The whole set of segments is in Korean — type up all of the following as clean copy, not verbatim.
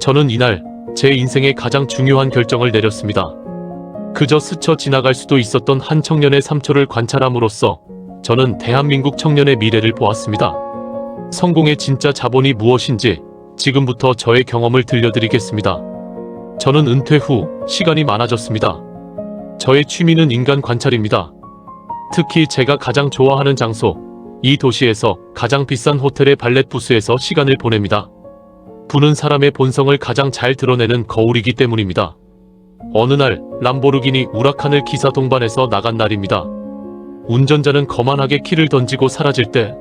저는 이날 제 인생의 가장 중요한 결정을 내렸습니다. 그저 스쳐 지나갈 수도 있었던 한 청년의 삶초를 관찰함으로써 저는 대한민국 청년의 미래를 보았습니다. 성공의 진짜 자본이 무엇인지 지금부터 저의 경험을 들려드리겠습니다. 저는 은퇴 후 시간이 많아졌습니다. 저의 취미는 인간 관찰입니다. 특히 제가 가장 좋아하는 장소, 이 도시에서 가장 비싼 호텔의 발렛 부스에서 시간을 보냅니다. 부는 사람의 본성을 가장 잘 드러내는 거울이기 때문입니다. 어느 날 람보르기니 우라칸을 기사 동반해서 나간 날입니다. 운전자는 거만하게 키를 던지고 사라질 때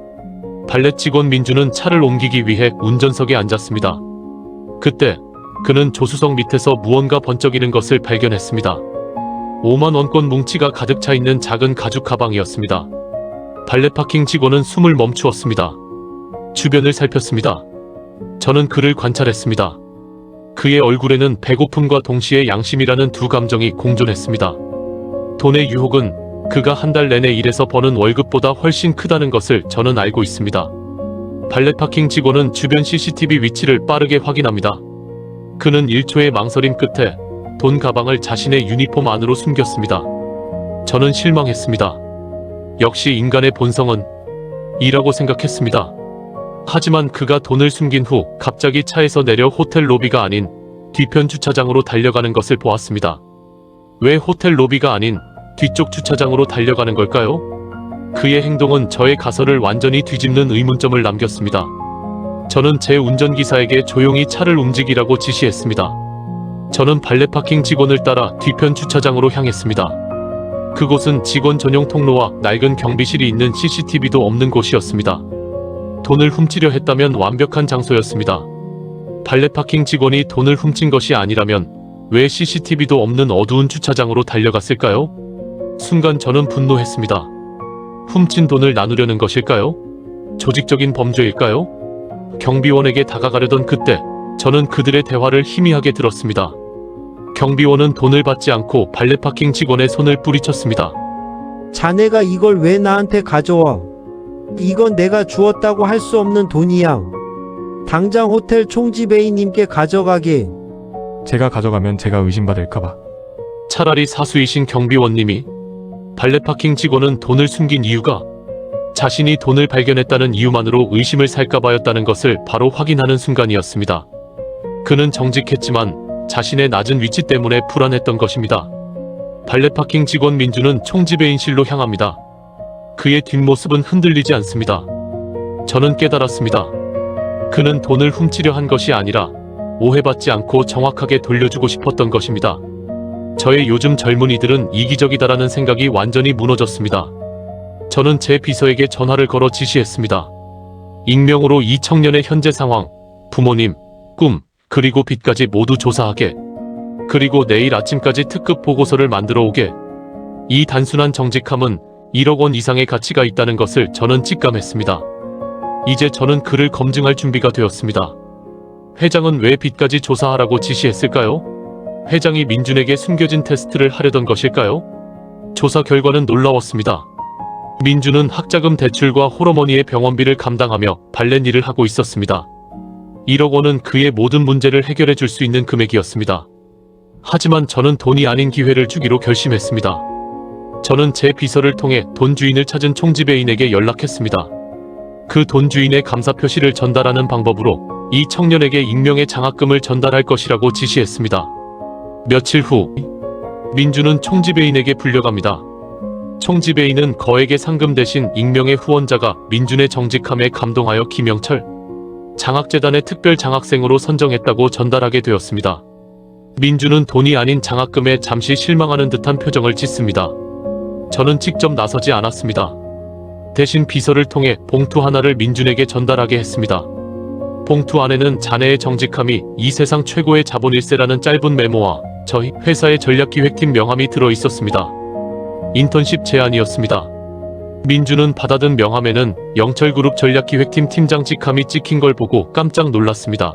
발렛 직원 민주는 차를 옮기기 위해 운전석에 앉았습니다. 그때 그는 조수석 밑에서 무언가 번쩍이는 것을 발견했습니다. 5만 원권 뭉치가 가득 차 있는 작은 가죽 가방이었습니다. 발렛 파킹 직원은 숨을 멈추었습니다. 주변을 살폈습니다. 저는 그를 관찰했습니다. 그의 얼굴에는 배고픔과 동시에 양심이라는 두 감정이 공존했습니다. 돈의 유혹은 그가 한 달 내내 일해서 버는 월급보다 훨씬 크다는 것을 저는 알고 있습니다. 발렛 파킹 직원은 주변 CCTV 위치를 빠르게 확인합니다. 그는 1초의 망설임 끝에 돈 가방을 자신의 유니폼 안으로 숨겼습니다. 저는 실망했습니다. 역시 인간의 본성은 이라고 생각했습니다. 하지만 그가 돈을 숨긴 후 갑자기 차에서 내려 호텔 로비가 아닌 뒤편 주차장으로 달려가는 것을 보았습니다. 왜 호텔 로비가 아닌 뒤쪽 주차장으로 달려가는 걸까요? 그의 행동은 저의 가설을 완전히 뒤집는 의문점을 남겼습니다. 저는 제 운전기사에게 조용히 차를 움직이라고 지시했습니다. 저는 발렛 파킹 직원을 따라 뒤편 주차장으로 향했습니다. 그곳은 직원 전용 통로와 낡은 경비실이 있는 CCTV도 없는 곳이었습니다. 돈을 훔치려 했다면 완벽한 장소였습니다. 발렛 파킹 직원이 돈을 훔친 것이 아니라면 왜 CCTV도 없는 어두운 주차장으로 달려갔을까요? 순간 저는 분노했습니다. 훔친 돈을 나누려는 것일까요? 조직적인 범죄일까요? 경비원에게 다가가려던 그때 저는 그들의 대화를 희미하게 들었습니다. 경비원은 돈을 받지 않고 발렛 파킹 직원의 손을 뿌리쳤습니다. 자네가 이걸 왜 나한테 가져와? 이건 내가 주었다고 할 수 없는 돈이야. 당장 호텔 총지배인님께 가져가게. 제가 가져가면 제가 의심받을까봐. 차라리 사수이신 경비원님이. 발렛 파킹 직원은 돈을 숨긴 이유가 자신이 돈을 발견했다는 이유만으로 의심을 살까봐였다는 것을 바로 확인하는 순간이었습니다. 그는 정직했지만 자신의 낮은 위치 때문에 불안했던 것입니다. 발렛 파킹 직원 민주는 총지배인실로 향합니다. 그의 뒷모습은 흔들리지 않습니다. 저는 깨달았습니다. 그는 돈을 훔치려 한 것이 아니라 오해받지 않고 정확하게 돌려주고 싶었던 것입니다. 저의 요즘 젊은이들은 이기적이다라는 생각이 완전히 무너졌습니다. 저는 제 비서에게 전화를 걸어 지시했습니다. 익명으로 이 청년의 현재 상황, 부모님, 꿈, 그리고 빚까지 모두 조사하게. 그리고 내일 아침까지 특급 보고서를 만들어 오게. 이 단순한 정직함은 1억 원 이상의 가치가 있다는 것을 저는 직감했습니다. 이제 저는 그를 검증할 준비가 되었습니다. 회장은 왜 빚까지 조사하라고 지시했을까요? 회장이 민준에게 숨겨진 테스트를 하려던 것일까요? 조사 결과는 놀라웠습니다. 민준은 학자금 대출과 홀어머니의 병원비를 감당하며 발렛 일을 하고 있었습니다. 1억 원은 그의 모든 문제를 해결해 줄 수 있는 금액이었습니다. 하지만 저는 돈이 아닌 기회를 주기로 결심했습니다. 저는 제 비서를 통해 돈 주인을 찾은 총지배인에게 연락했습니다. 그 돈 주인의 감사 표시를 전달하는 방법으로 이 청년에게 익명의 장학금을 전달할 것이라고 지시했습니다. 며칠 후 민주는 총지배인에게 불려갑니다. 총지배인은 거액의 상금 대신 익명의 후원자가 민준의 정직함에 감동하여 김영철 장학재단의 특별 장학생으로 선정했다고 전달하게 되었습니다. 민주는 돈이 아닌 장학금에 잠시 실망하는 듯한 표정을 짓습니다. 저는 직접 나서지 않았습니다. 대신 비서를 통해 봉투 하나를 민준에게 전달하게 했습니다. 봉투 안에는 자네의 정직함이 이 세상 최고의 자본일세라는 짧은 메모와 저희 회사의 전략기획팀 명함이 들어있었습니다. 인턴십 제안이었습니다. 민주는 받아든 명함에는 영철그룹 전략기획팀 팀장 직함이 찍힌 걸 보고 깜짝 놀랐습니다.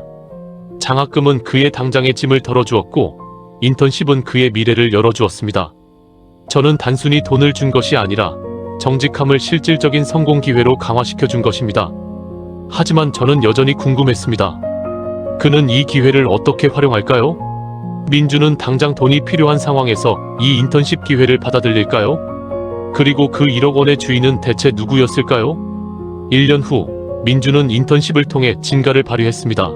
장학금은 그의 당장의 짐을 덜어주었고 인턴십은 그의 미래를 열어주었습니다. 저는 단순히 돈을 준 것이 아니라 정직함을 실질적인 성공 기회로 강화시켜 준 것입니다. 하지만 저는 여전히 궁금했습니다. 그는 이 기회를 어떻게 활용할까요? 민주는 당장 돈이 필요한 상황에서 이 인턴십 기회를 받아들일까요? 그리고 그 1억 원의 주인은 대체 누구였을까요? 1년 후, 민주는 인턴십을 통해 진가를 발휘했습니다.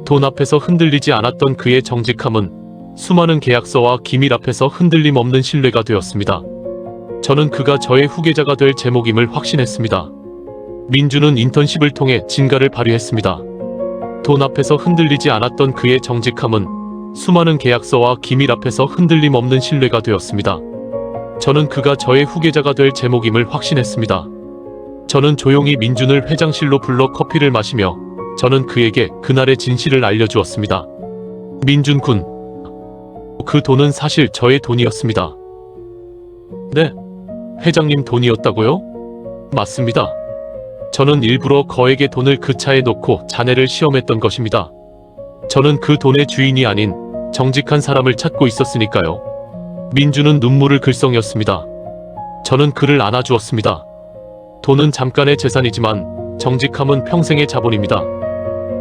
돈 앞에서 흔들리지 않았던 그의 정직함은 수많은 계약서와 기밀 앞에서 흔들림 없는 신뢰가 되었습니다. 저는 그가 저의 후계자가 될 제목임을 확신했습니다. 민주는 인턴십을 통해 진가를 발휘했습니다. 돈 앞에서 흔들리지 않았던 그의 정직함은 수많은 계약서와 기밀 앞에서 흔들림 없는 신뢰가 되었습니다. 저는 그가 저의 후계자가 될 제목임을 확신했습니다. 저는 조용히 민준을 회장실로 불러 커피를 마시며 저는 그에게 그날의 진실을 알려주었습니다. 민준 군, 그 돈은 사실 저의 돈이었습니다. 네, 회장님 돈이었다고요? 맞습니다. 저는 일부러 거액의 돈을 그 차에 놓고 자네를 시험했던 것입니다. 저는 그 돈의 주인이 아닌 정직한 사람을 찾고 있었으니까요. 민주는 눈물을 글썽였습니다. 저는 그를 안아주었습니다. 돈은 잠깐의 재산이지만 정직함은 평생의 자본입니다.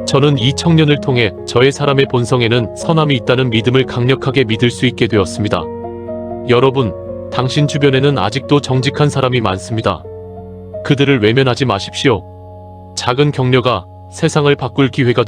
저는 이 청년을 통해 저의 사람의 본성에는 선함이 있다는 믿음을 강력하게 믿을 수 있게 되었습니다. 여러분, 당신 주변에는 아직도 정직한 사람이 많습니다. 그들을 외면하지 마십시오. 작은 격려가 세상을 바꿀 기회가